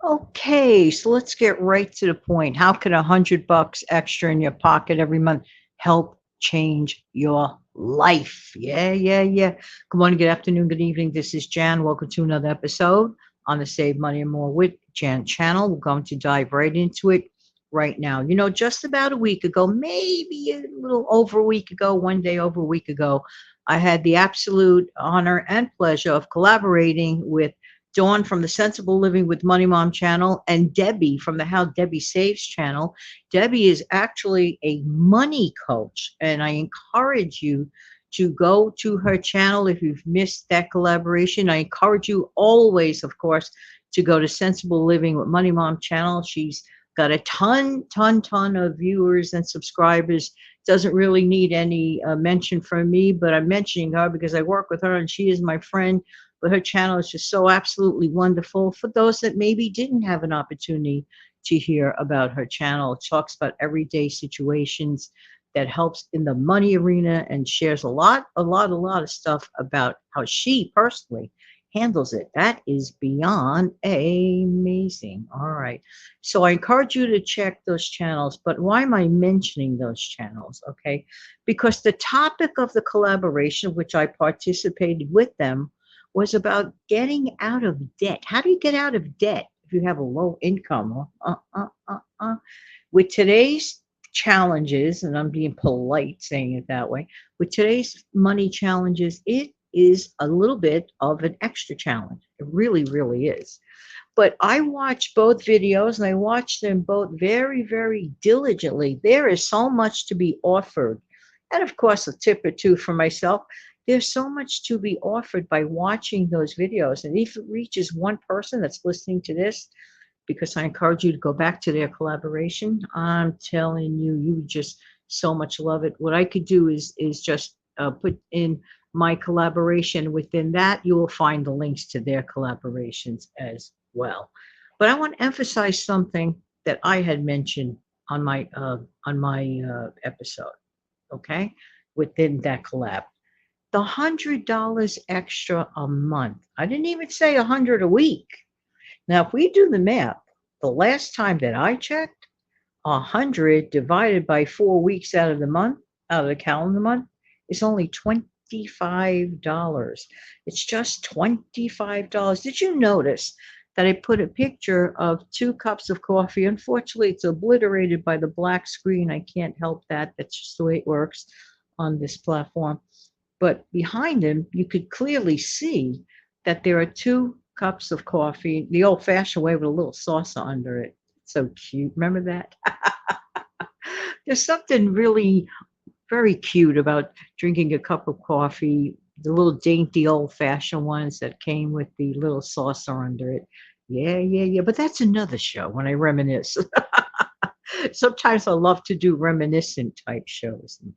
Okay, so let's get right to the point. How can $100 extra in your pocket every month help change your life? Yeah, yeah, yeah. Good morning, good afternoon, good evening. This is Jan. Welcome to another episode on the Save Money and More with Jan channel. We're going to dive right into it right now. Just about a week ago, maybe a little over a week ago, one day over a week ago, I had the absolute honor and pleasure of collaborating with Dawn from the Sensible Living with Money Mom channel, and Debbie from the How Debbie Saves channel. Debbie is actually a money coach, and I encourage you to go to her channel if you've missed that collaboration. I encourage you always, of course, to go to Sensible Living with Money Mom channel. She's got a ton of viewers and subscribers. Doesn't really need any mention from me, but I'm mentioning her because I work with her and she is my friend, but her channel is just so absolutely wonderful for those that maybe didn't have an opportunity to hear about her channel. It talks about everyday situations that helps in the money arena and shares a lot of stuff about how she personally handles it. That is beyond amazing. All right. So I encourage you to check those channels. But why am I mentioning those channels? Okay. Because the topic of the collaboration, which I participated with them, was about getting out of debt. How do you get out of debt if you have a low income? With today's challenges, and I'm being polite saying it that way, with today's money challenges, it is a little bit of an extra challenge. It really, really is. But I watch both videos and I watch them both very, very diligently. There is so much to be offered. And of course, a tip or two for myself. There's so much to be offered by watching those videos. And if it reaches one person that's listening to this, because I encourage you to go back to their collaboration, I'm telling you, you just so much love it. What I could do is just put in my collaboration. Within that, you will find the links to their collaborations as well. But I want to emphasize something that I had mentioned on my episode. Okay, within that collab, the $100 extra a month. I didn't even say 100 a week. Now, if we do the math, the last time that I checked, 100 divided by 4 weeks out of the month, out of the calendar month, is only $25. It's just $25. Did you notice that I put a picture of 2 cups of coffee? Unfortunately, it's obliterated by the black screen. I can't help that. That's just the way it works on this platform. But behind him, you could clearly see that there are 2 cups of coffee, the old fashioned way with a little saucer under it. So cute. Remember that? There's something really very cute about drinking a cup of coffee, the little dainty old fashioned ones that came with the little saucer under it. Yeah, yeah, yeah. But that's another show when I reminisce. Sometimes I love to do reminiscent type shows and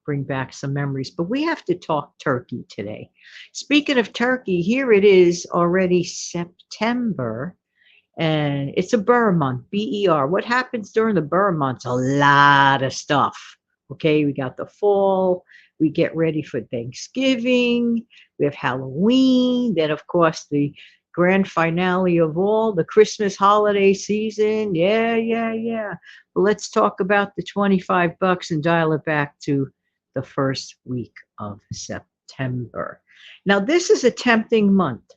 bring back some memories. But we have to talk turkey today. Speaking of turkey, here it is already September, and it's a Burr month, BER. What happens during the Burr months? A lot of stuff. Okay, we got the fall, we get ready for Thanksgiving, we have Halloween, then, of course, the grand finale of all, the Christmas holiday season. Yeah, yeah, yeah. But let's talk about the $25 and dial it back to the first week of September. Now, this is a tempting month.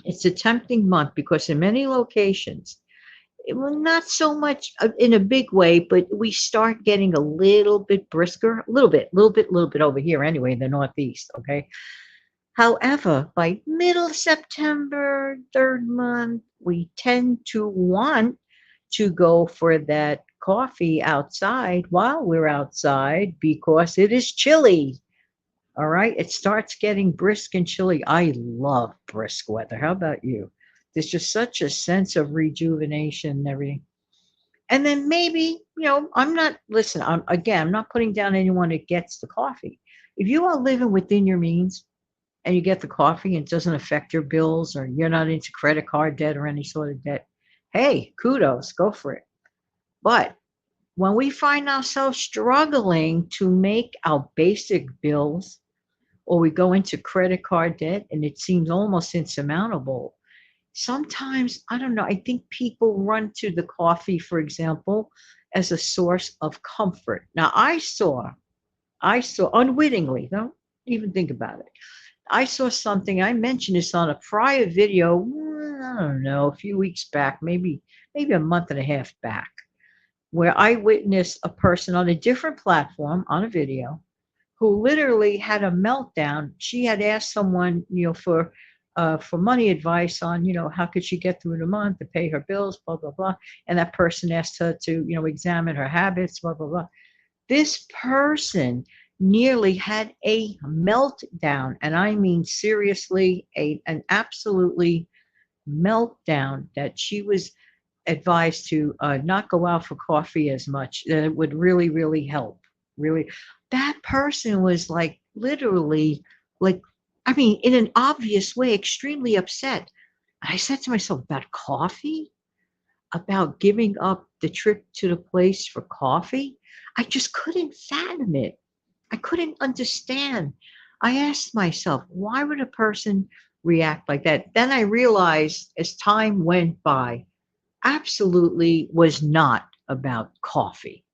It's a tempting month because in many locations, well, not so much in a big way, but we start getting a little bit brisker, a little bit over here anyway in the Northeast. Okay. However, by middle September, third month, we tend to want to go for that coffee outside while we're outside because it is chilly. All right. It starts getting brisk and chilly. I love brisk weather. How about you? There's just such a sense of rejuvenation and everything. And then maybe, I'm not, listen, I'm not putting down anyone that gets the coffee. If you are living within your means and you get the coffee and it doesn't affect your bills or you're not into credit card debt or any sort of debt, hey, kudos, go for it. But when we find ourselves struggling to make our basic bills, or we go into credit card debt and it seems almost insurmountable, Sometimes, I don't know, I think people run to the coffee, for example, as a source of comfort. Now, I saw unwittingly, don't even think about it. I saw something, I mentioned this on a prior video, I don't know, a few weeks back, maybe a month and a half back, where I witnessed a person on a different platform on a video who literally had a meltdown. She had asked someone, for money advice on, how could she get through the month to pay her bills, blah blah blah. And that person asked her to, examine her habits, blah blah blah. This person nearly had a meltdown, and I mean seriously, an absolutely meltdown, that she was advised to not go out for coffee as much. That it would really, really help. Really, that person was like literally, like, I mean, in an obvious way, extremely upset. I said to myself, about coffee, about giving up the trip to the place for coffee. I just couldn't fathom it. I couldn't understand. I asked myself, why would a person react like that? Then I realized as time went by, absolutely was not about coffee.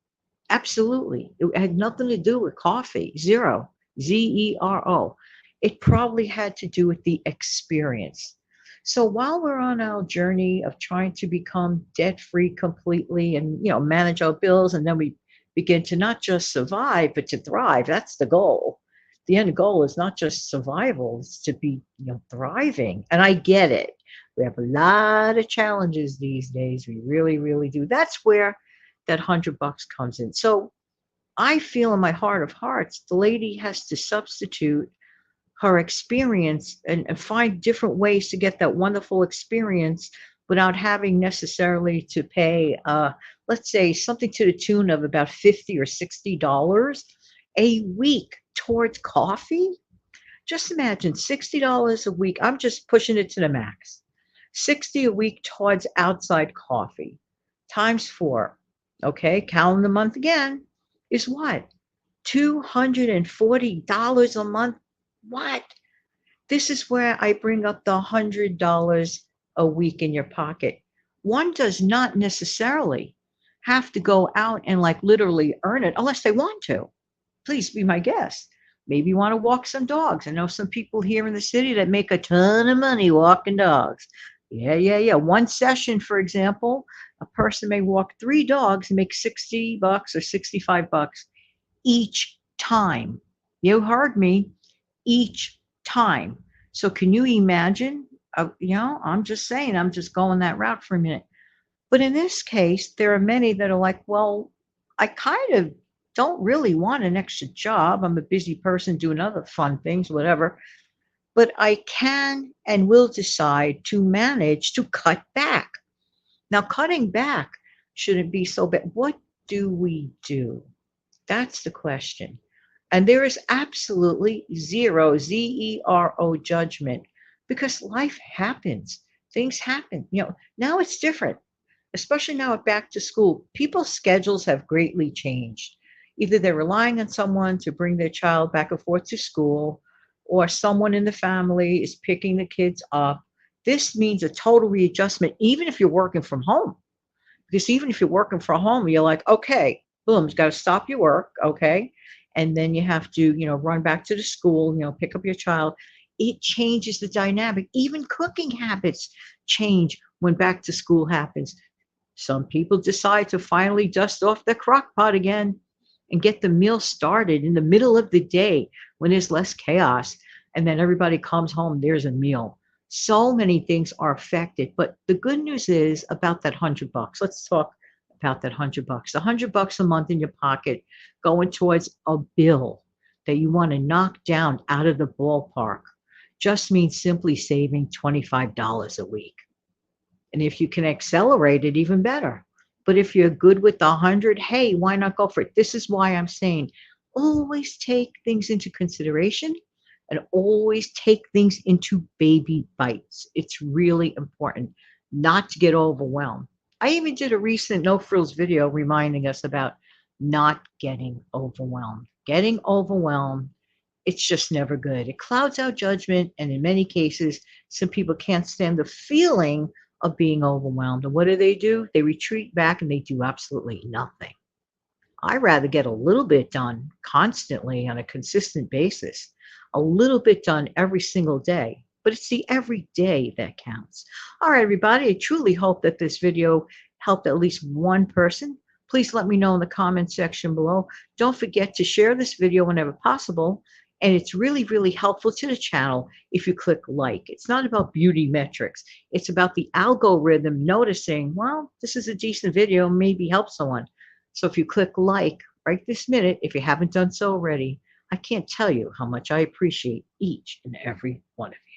Absolutely. It had nothing to do with coffee. Zero. Zero. It probably had to do with the experience. So while we're on our journey of trying to become debt free completely and, manage our bills, and then we begin to not just survive, but to thrive, that's the goal. The end goal is not just survival, it's to be, thriving. And I get it. We have a lot of challenges these days. We really, really do. That's where that $100 comes in. So I feel in my heart of hearts, the lady has to substitute her experience, and find different ways to get that wonderful experience without having necessarily to pay, let's say, something to the tune of about 50 or $60 a week towards coffee. Just imagine $60 a week. I'm just pushing it to the max. 60 a week towards outside coffee times 4. Okay, calendar month again is what? $240 a month. What? This is where I bring up the $100 a week in your pocket. One does not necessarily have to go out and like literally earn it unless they want to. Please be my guest. Maybe you want to walk some dogs. I know some people here in the city that make a ton of money walking dogs. Yeah, yeah, yeah. One session, for example, a person may walk 3 dogs and make $60 or $65 each time. You heard me, each time. So can you imagine? I'm just saying, I'm just going that route for a minute. But in this case, there are many that are like, well, I kind of don't really want an extra job. I'm a busy person doing other fun things, whatever. But I can and will decide to manage to cut back. Now, cutting back shouldn't be so bad. What do we do? That's the question. And there is absolutely zero, zero judgment, because life happens. Things happen. Now it's different, especially now at back to school. People's schedules have greatly changed. Either they're relying on someone to bring their child back and forth to school, or someone in the family is picking the kids up. This means a total readjustment, even if you're working from home. Because even if you're working from home, you're like, okay, boom, you got to stop your work, okay? And then you have to, run back to the school, pick up your child. It changes the dynamic. Even cooking habits change when back to school happens. Some people decide to finally dust off the crock pot again and get the meal started in the middle of the day when there's less chaos. And then everybody comes home, there's a meal. So many things are affected. But the good news is about that $100. Let's talk about that $100. The $100 a month in your pocket going towards a bill that you want to knock down out of the ballpark just means simply saving $25 a week. And if you can accelerate it, even better. But if you're good with the 100, hey, why not go for it? This is why I'm saying always take things into consideration and always take things into baby bites. It's really important not to get overwhelmed. I even did a recent No Frills video reminding us about not getting overwhelmed. Getting overwhelmed it's just never good. It clouds our judgment, and in many cases, some people can't stand the feeling of being overwhelmed. And what do? They retreat back and they do absolutely nothing. I rather get a little bit done constantly on a consistent basis, a little bit done every single day. But it's the every day that counts. All right, everybody, I truly hope that this video helped at least one person. Please let me know in the comment section below. Don't forget to share this video whenever possible. And it's really, really helpful to the channel if you click like. It's not about beauty metrics. It's about the algorithm noticing, well, this is a decent video, maybe help someone. So if you click like right this minute, if you haven't done so already, I can't tell you how much I appreciate each and every one of you.